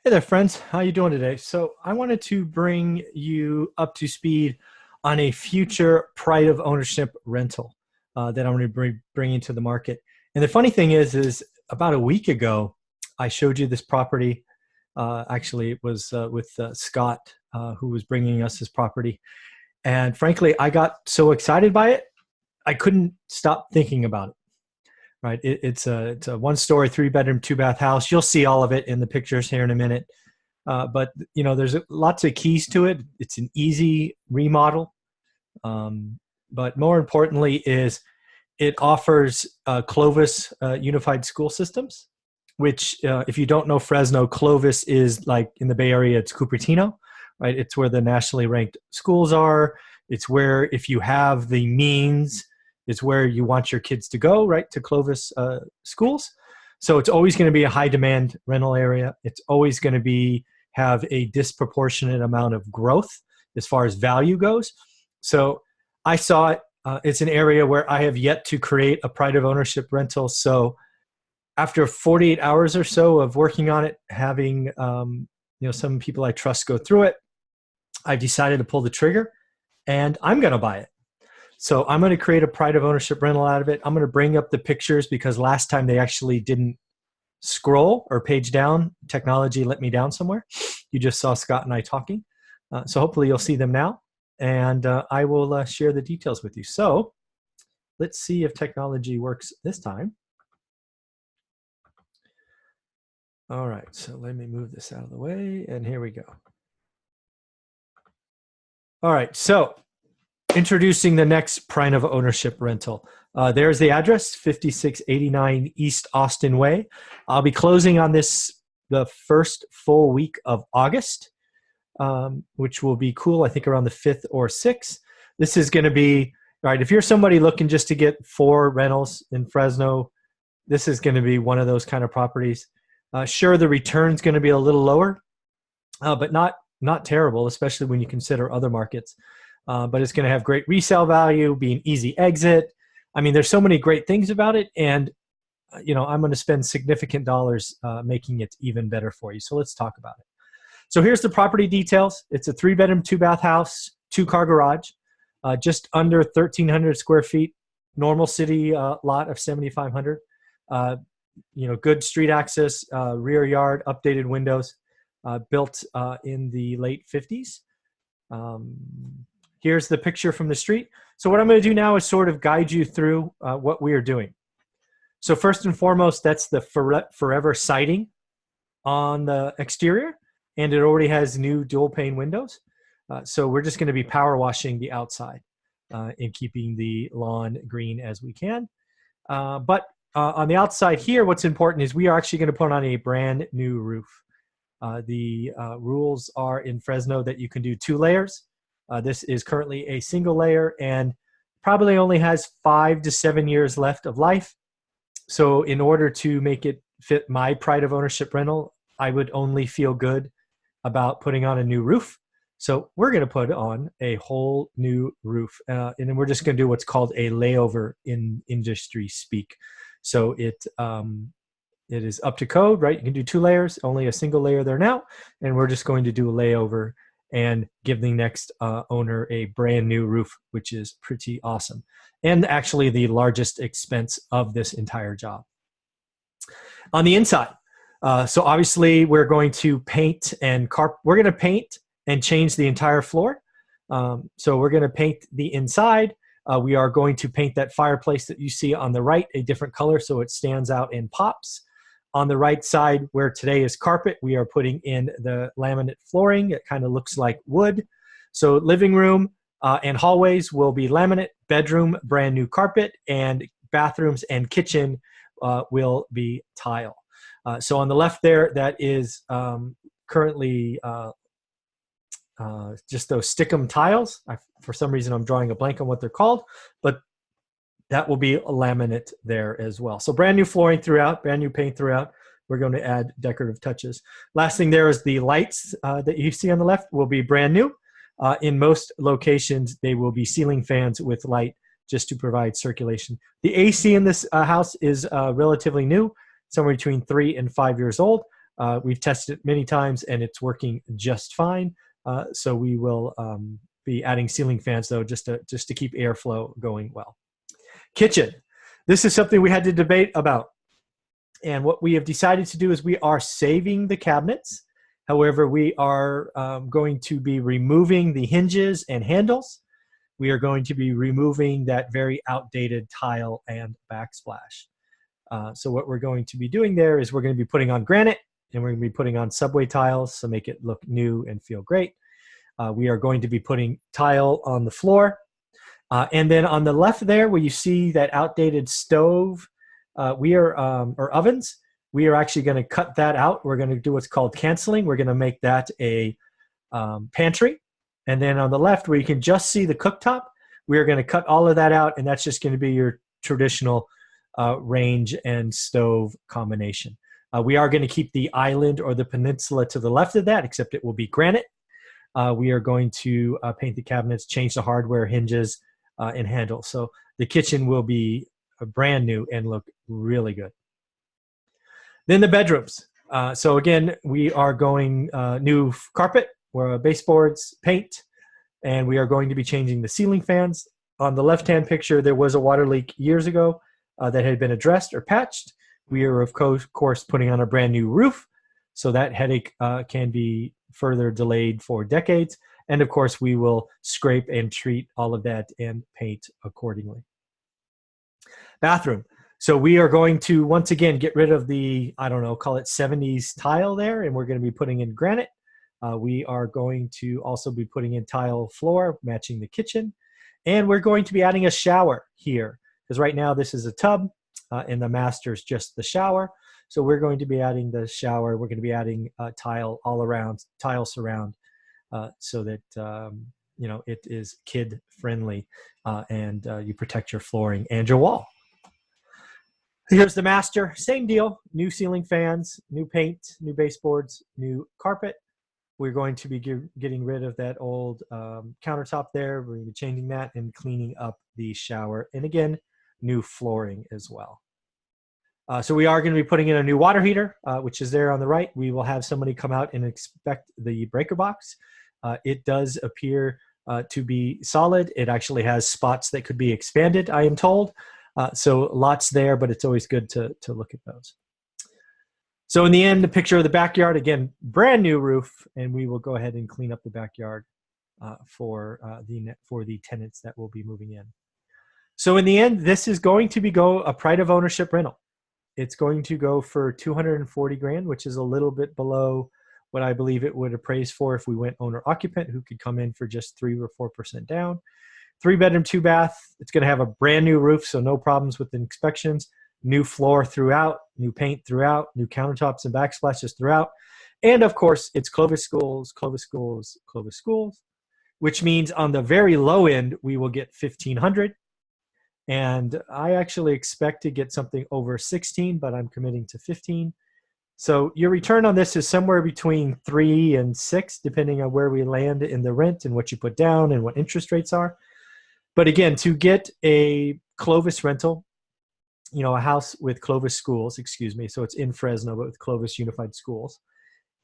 Hey there, friends. How you doing today? So I wanted to bring you up to speed on a future pride of ownership rental that I'm going to bring into the market. And the funny thing is about a week ago, I showed you this property. Actually, it was with Scott, who was bringing us his property. And frankly, I got so excited by it, I couldn't stop thinking about it. Right? It's a one-story, three-bedroom, two-bath house. You'll see all of it in the pictures here in a minute. But you know, there's lots of keys to it. It's an easy remodel, but more importantly, is it offers Clovis unified school systems. Which, if you don't know Fresno, Clovis is like in the Bay Area. It's Cupertino, right? It's where the nationally ranked schools are. It's where, if you have the means, it's where you want your kids to go, right? To Clovis schools. So it's always going to be a high demand rental area. It's always going to be have a disproportionate amount of growth as far as value goes. So I saw it. It's an area where I have yet to create a pride of ownership rental. So after 48 hours or so of working on it, having some people I trust go through it, I've decided to pull the trigger, and I'm going to buy it. So I'm going to create a pride of ownership rental out of it. I'm going to bring up the pictures because last time they actually didn't scroll or page down. Technology let me down somewhere. You just saw Scott and I talking. So hopefully you'll see them now, and I will share the details with you. So let's see if technology works this time. All right, so let me move this out of the way, and here we go. All right, so introducing the next pride of ownership rental. There's the address, 5689 East Austin Way. I'll be closing on this the first full week of August, which will be cool, I think around the 5th or 6th. This is going to be, all right, if you're somebody looking just to get 4 rentals in Fresno, this is going to be one of those kind of properties. Sure, the return's going to be a little lower, but not terrible, especially when you consider other markets. But it's going to have great resale value, be an easy exit. I mean, there's so many great things about it, and I'm going to spend significant dollars making it even better for you. So let's talk about it. So here's the property details. It's a 3-bedroom, 2-bath house, 2-car garage, just under 1,300 square feet, normal city lot of 7,500. Good street access, rear yard, updated windows, built in the late 50s. Here's the picture from the street. So what I'm going to do now is sort of guide you through what we are doing. So first and foremost, that's the forever siding on the exterior, and it already has new dual pane windows. So we're just going to be power washing the outside and keeping the lawn green as we can. But on the outside here, what's important is we are actually going to put on a brand new roof. The rules are in Fresno that you can do 2 layers. This is currently a single layer and probably only has 5 to 7 years left of life. So in order to make it fit my pride of ownership rental, I would only feel good about putting on a new roof. So we're going to put on a whole new roof. And then we're just going to do what's called a layover in industry speak. So it is up to code, right? You can do 2 layers, only a single layer there now. And we're just going to do a layover and give the next owner a brand new roof, which is pretty awesome. And actually the largest expense of this entire job. On the inside, so obviously we're going to paint and we're going to paint and change the entire floor. So we're going to paint the inside. We are going to paint that fireplace that you see on the right a different color so it stands out and pops. On the right side, where today is carpet, we are putting in the laminate flooring. It kind of looks like wood. So living room and hallways will be laminate, bedroom, brand new carpet, and bathrooms and kitchen will be tile. So on the left there, that is currently just those stickum tiles. For some reason, I'm drawing a blank on what they're called, but that will be a laminate there as well. So brand new flooring throughout, brand new paint throughout. We're going to add decorative touches. Last thing there is the lights that you see on the left will be brand new. In most locations, they will be ceiling fans with light just to provide circulation. The AC in this house is relatively new, somewhere between 3 and 5 years old. We've tested it many times and it's working just fine. So we will be adding ceiling fans though, just to keep airflow going well. Kitchen. This is something we had to debate about. And what we have decided to do is we are saving the cabinets. However, we are going to be removing the hinges and handles. We are going to be removing that very outdated tile and backsplash. So what we're going to be doing there is we're going to be putting on granite, and we're going to be putting on subway tiles to make it look new and feel great. We are going to be putting tile on the floor. And then on the left there where you see that outdated stove, or ovens, we are actually going to cut that out. We're going to do what's called canceling. We're going to make that a pantry. And then on the left where you can just see the cooktop, we are going to cut all of that out, and that's just going to be your traditional range and stove combination. We are going to keep the island or the peninsula to the left of that, except it will be granite. We are going to paint the cabinets, change the hardware, hinges, and handles. So the kitchen will be brand new and look really good. Then the bedrooms. So again, we are going new carpet, baseboards, paint, and we are going to be changing the ceiling fans. On the left-hand picture, there was a water leak years ago that had been addressed or patched. We are, of course, putting on a brand new roof, so that headache can be further delayed for decades. And of course, we will scrape and treat all of that and paint accordingly. Bathroom. So we are going to, once again, get rid of the, I don't know, call it 70s tile there, and we're going to be putting in granite. We are going to also be putting in tile floor, matching the kitchen. And we're going to be adding a shower here, because right now this is a tub, and the master's just the shower. So we're going to be adding the shower. We're going to be adding tile all around, tile surround, so that it is kid friendly, and you protect your flooring and your wall. Here's the master, same deal, new ceiling fans, new paint, new baseboards, new carpet. We're going to be getting rid of that old countertop there. We're going to be changing that and cleaning up the shower. And again, new flooring as well. So we are going to be putting in a new water heater, which is there on the right. We will have somebody come out and inspect the breaker box. It does appear to be solid. It actually has spots that could be expanded, I am told. So lots there, but it's always good to look at those. So in the end, the picture of the backyard, again, brand new roof, and we will go ahead and clean up the backyard for the tenants that will be moving in. So in the end, this is going to be a pride of ownership rental. It's going to go for $240,000, which is a little bit below what I believe it would appraise for if we went owner occupant, who could come in for just 3 or 4% down. 3-bedroom, 2-bath. It's going to have a brand new roof, so no problems with inspections. New floor throughout, new paint throughout, new countertops and backsplashes throughout. And of course, it's Clovis schools, Clovis schools, Clovis schools, which means on the very low end, we will get $1,500. And I actually expect to get something over 16, but I'm committing to 15. So your return on this is somewhere between 3 and 6, depending on where we land in the rent and what you put down and what interest rates are. But again, to get a Clovis rental, a house with Clovis schools, so it's in Fresno, but with Clovis Unified Schools,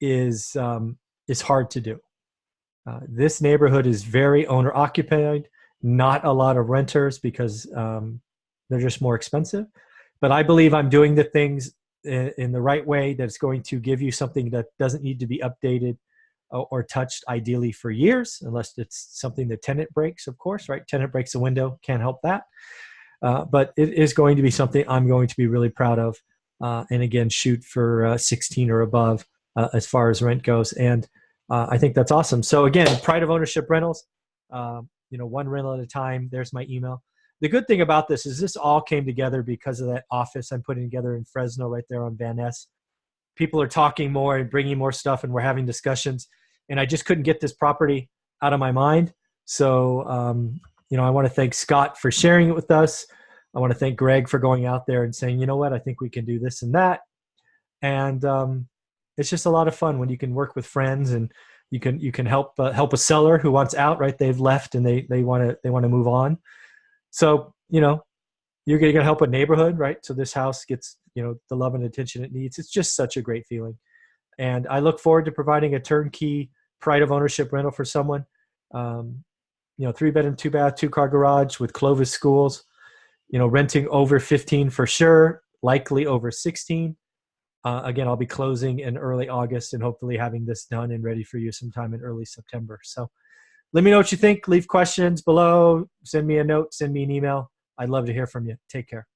is hard to do. This neighborhood is very owner-occupied, not a lot of renters because they're just more expensive. But I believe I'm doing the things in the right way that's going to give you something that doesn't need to be updated or touched ideally for years, unless it's something the tenant breaks, of course, right? Tenant breaks a window, can't help that. But it is going to be something I'm going to be really proud of. And again, shoot for 16 or above as far as rent goes. And I think that's awesome. So again, pride of ownership rentals, one rental at a time. There's my email. The good thing about this is this all came together because of that office I'm putting together in Fresno right there on Van Ness. People are talking more and bringing more stuff, and we're having discussions. And I just couldn't get this property out of my mind. So, I want to thank Scott for sharing it with us. I want to thank Greg for going out there and saying, you know what, I think we can do this and that. And it's just a lot of fun when you can work with friends and you can help a seller who wants out, right? They've left and they want to move on. So, you're going to help a neighborhood, right? So this house gets, the love and attention it needs. It's just such a great feeling. And I look forward to providing a turnkey pride of ownership rental for someone. Um, 3-bedroom, 2-bath, 2-car garage with Clovis schools. Renting over 15 for sure, likely over 16. Again, I'll be closing in early August and hopefully having this done and ready for you sometime in early September. So let me know what you think. Leave questions below. Send me a note. Send me an email. I'd love to hear from you. Take care.